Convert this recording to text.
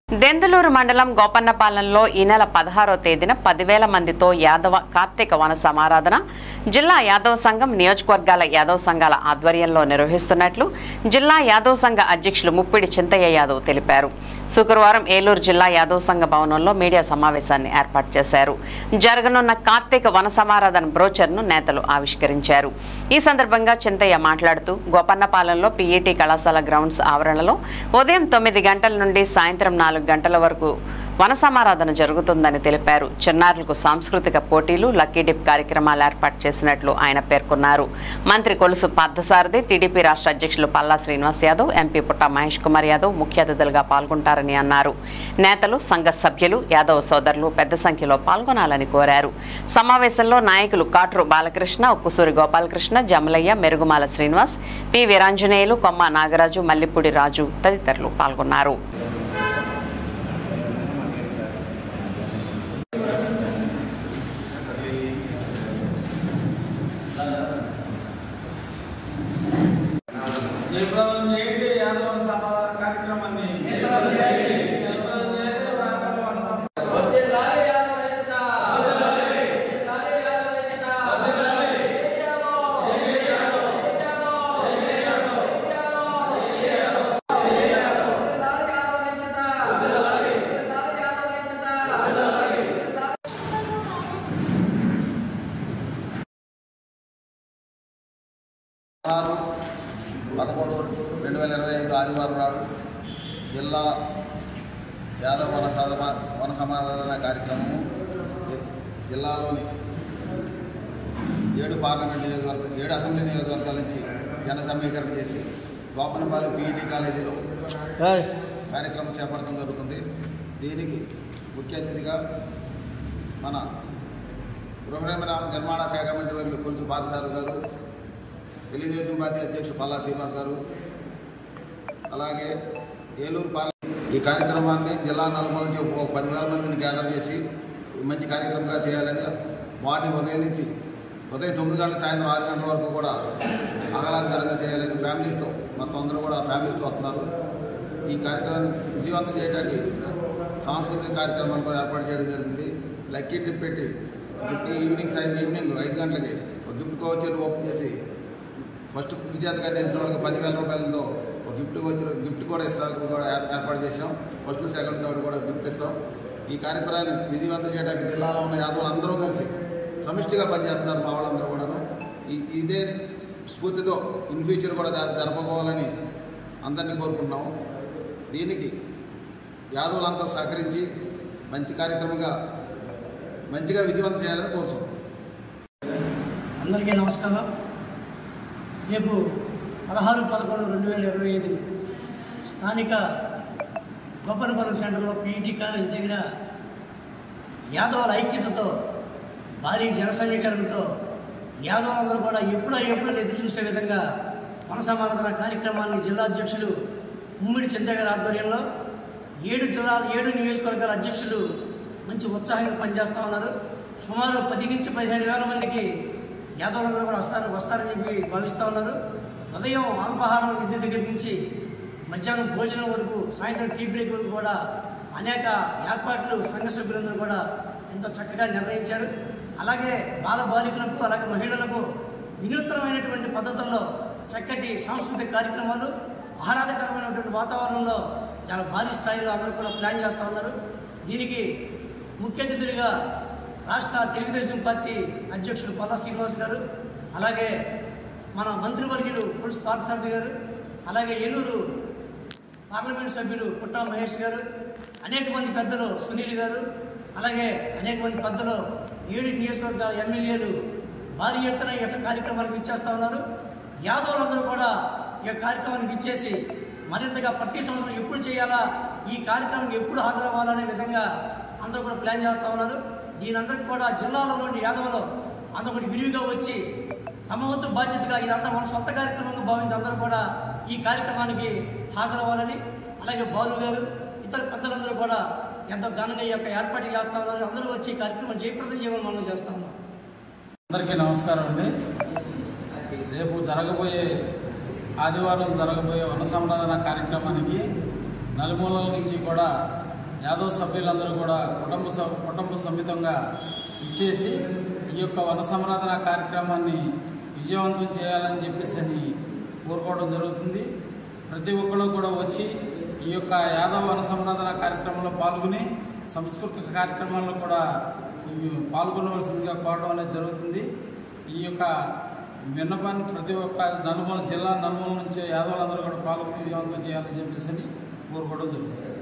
దెందులూరు మండలం గోపన్నపాలెంలో ఈ నెల 16వ తేదీన 10,000 మందితో యాదవ కార్తీక వన సమారాధన జిల్లా యాదవ సంఘం నియోజకవర్గాల యాదవ సంఘాల ఆధ్వర్యంలో నిర్వహిస్తున్నట్లు జిల్లా యాదవ సంఘ అధ్యక్షులు ముప్పిడి చింతయ్య యాదవ్ తెలిపారు. శుక్రవారం ఏలూరు జిల్లా యాదవ సంఘ భవనంలో మీడియా సమావేశాన్ని ఏర్పాటు చేశారు. జరగనున్న కార్తీక వన సమారాధన బ్రోచర్ను నేతలు ఆవిష్కరించారు. ఈ సందర్భంగా చింతయ్య మాట్లాడుతూ గోపన్నపాలెంలో పీఈటీ కళాశాల గ్రౌండ్స్ ఆవరణలో ఉదయం 9 గంటల నుండి సాయంత్రం 4 గంటల వరకు వన సమారాధన జరుగుతుందని తెలిపారు. చిన్నారులకు సాంస్కృతిక పోటీలు, లక్కీ డిప్ కార్యక్రమాలు ఏర్పాటు చేసినట్లు ఆయన పేర్కొన్నారు. మంత్రి కొలుసు పార్థసారథి, టీడీపీ రాష్ట్ర అధ్యక్షులు పల్లా శ్రీనివాస్ యాదవ్, ఎంపీ పుట్ట మహేష్ కుమార్ యాదవ్ ముఖ్య అతిథులుగా పాల్గొంటారని అన్నారు. నేతలు, సంఘ సభ్యులు, యాదవ్ సోదరులు పెద్ద సంఖ్యలో పాల్గొనాలని కోరారు. సమావేశంలో నాయకులు కాట్రు బాలకృష్ణ, ఉక్కుసూరి గోపాలకృష్ణ, జమలయ్య, మెరుగుమాల శ్రీనివాస్, పి వీరాంజనేయులు, కొమ్మ నాగరాజు, మల్లిపూడి రాజు తదితరులు పాల్గొన్నారు. (11) 2025 ఆదివారం నాడు జిల్లా యాదవ వన సమారాధన కార్యక్రమము జిల్లాలోని 7 పార్లమెంట్ నియోజకవర్గం 7 అసెంబ్లీ నియోజకవర్గాల నుంచి జన సమీకరణ చేసి గోపన్నపాలెం పీఈటీ కాలేజీలో కార్యక్రమం చేపట్టడం జరుగుతుంది. దీనికి ముఖ్య అతిథిగా మన గృహ నిర్మాణ శాఖ మంత్రి వర్యులు కొలుసు పార్థసారథి గారు, తెలుగుదేశం పార్టీ అధ్యక్షుడు పల్లా శ్రీనివాస్ గారు, అలాగే ఏలూరు ఈ కార్యక్రమాన్ని జిల్లా నలుమూల నుంచి 10,000 మందిని గ్యాదర్ చేసి మంచి కార్యక్రమంగా చేయాలని మార్నింగ్ ఉదయం నుంచి ఉదయం 9 గంటల సాయంత్రం 6 గంటల వరకు కూడా ఆహ్లాదకరంగా చేయాలని ఫ్యామిలీస్తో మొత్తం అందరూ కూడా ఫ్యామిలీస్తో వస్తున్నారు. ఈ కార్యక్రమాన్ని విజయవంతం చేయడానికి సాంస్కృతిక కార్యక్రమాలు కూడా ఏర్పాటు చేయడం జరిగింది. లక్కీ ట్రిప్ పెట్టి ఈవినింగ్ 5 గంటలకి ఒక గిఫ్ట్ కౌచర్ ఓపెన్ చేసి ఫస్ట్ విజేతగా నిలిచిన వాళ్ళకి 10,000 రూపాయలతో ఒక గిఫ్ట్ కూడా కూడా ఏర్పాటు చేసాం. ఫస్ట్, సెకండ్, థర్డ్ కూడా గిఫ్ట్ ఇస్తాం. ఈ కార్యక్రమాన్ని విజయవంతం చేయడానికి జిల్లాలో ఉన్న యాదవులు అందరూ కలిసి సమిష్టిగా పనిచేస్తున్నారు. మా వాళ్ళందరూ కూడాను ఇదే స్ఫూర్తితో ఇన్ ఫ్యూచర్ కూడా జరపకోవాలని అందరినీ కోరుకుంటున్నాము. దీనికి యాదవులందరూ సహకరించి మంచి కార్యక్రమంగా మంచిగా విజయవంతం చేయాలని కోరుతున్నాం. అందరికీ నమస్కారం. రేపు 16/11/2025 స్థానిక గోపన్నపాలెం సెంటర్లో పీఈటీ కాలేజ్ దగ్గర యాదవుల ఐక్యతతో భారీ జన సమీకరణతో యాదవులందరూ కూడా ఎప్పుడు ఎదురు చూసే విధంగా వన సమారాధన కార్యక్రమాన్ని జిల్లా అధ్యక్షులు ముమ్మిడి చింతయ్య గారి ఆధ్వర్యంలో 7 నియోజకవర్గాల అధ్యక్షులు మంచి ఉత్సాహంగా పనిచేస్తూ ఉన్నారు. సుమారు 10 నుంచి 15,000 మందికి యాదవులందరూ కూడా వస్తారని చెప్పి భావిస్తూ ఉన్నారు. ఉదయం అల్పాహారం విద్య దగ్గర నుంచి మధ్యాహ్నం భోజనం వరకు, సాయంత్రం టీ బ్రేక్ వరకు కూడా అనేక ఏర్పాట్లు సంఘ సభ్యులందరూ కూడా ఎంతో చక్కగా నిర్ణయించారు. అలాగే బాలికలకు, అలాగే మహిళలకు వినూత్నమైనటువంటి పద్ధతుల్లో చక్కటి సాంస్కృతిక కార్యక్రమాలు, ఆహ్లాదకరమైనటువంటి వాతావరణంలో చాలా భారీ స్థాయిలో అందరూ కూడా ప్లాన్ చేస్తూ ఉన్నారు. దీనికి ముఖ్య అతిథులుగా రాష్ట్ర తెలుగుదేశం పార్టీ అధ్యక్షుడు పల్లా శ్రీనివాస్ గారు, అలాగే మన మంత్రివర్యులు కొలుసు పార్థసారథి గారు, అలాగే ఏలూరు పార్లమెంట్ సభ్యులు పుట్ట మహేష్ గారు, అనేక మంది పెద్దలు సునీల్ గారు, అలాగే అనేక మంది పెద్దలు 7 నియోజకవర్గాల ఎమ్మెల్యేలు భారీ ఎత్తున ఈ యొక్క కార్యక్రమానికి ఇచ్చేస్తూ ఉన్నారు. యాదవులందరూ కూడా ఈ యొక్క కార్యక్రమానికి ఇచ్చేసి మరింతగా ప్రతి సంవత్సరం ఎప్పుడు చేయాలా, ఈ కార్యక్రమం ఎప్పుడు హాజరవ్వాలనే విధంగా అందరూ కూడా ప్లాన్ చేస్తూ ఉన్నారు. దీనందరికీ కూడా జిల్లాలోని యాదవులు అందరూ కూడా విరివిగా వచ్చి తమ వంతు బాధ్యతగా ఇదంతా మన సొంత కార్యక్రమంగా భావించి అందరూ కూడా ఈ కార్యక్రమానికి హాజరవ్వాలని, అలాగే బాలు గారు, ఇతర పెద్దలందరూ కూడా ఎంతో ఘనంగా ఈ యొక్క ఏర్పాట్లు చేస్తూ ఉన్నారు. అందరూ వచ్చి ఈ కార్యక్రమం జయప్రదం చేయమని మనం చేస్తూ ఉన్నాం. అందరికీ నమస్కారం అండి. రేపు జరగబోయే ఆదివారం జరగబోయే వన సంరక్షణ కార్యక్రమానికి నలుమూలల నుంచి కూడా యాదవ్ సభ్యులందరూ కూడా కుటుంబ సమేతంగా ఇచ్చేసి ఈ యొక్క వన సంరక్షణ కార్యక్రమాన్ని విజయవంతం చేయాలని చెప్పేసి కోరుకోవడం జరుగుతుంది. ప్రతి ఒక్కరు కూడా వచ్చి ఈ యొక్క యాదవ వన సంరక్షణ కార్యక్రమంలో పాల్గొని సాంస్కృతిక కార్యక్రమాల్లో కూడా పాల్గొనవలసిందిగా కోరడం అనేది జరుగుతుంది. ఈ యొక్క విన్నపాన్ని ప్రతి ఒక్క జిల్లా నలుమూల నుంచి యాదవులందరూ కూడా పాల్గొని విజయవంతం చేయాలని చెప్పేసి కోరుకోవడం జరుగుతుంది.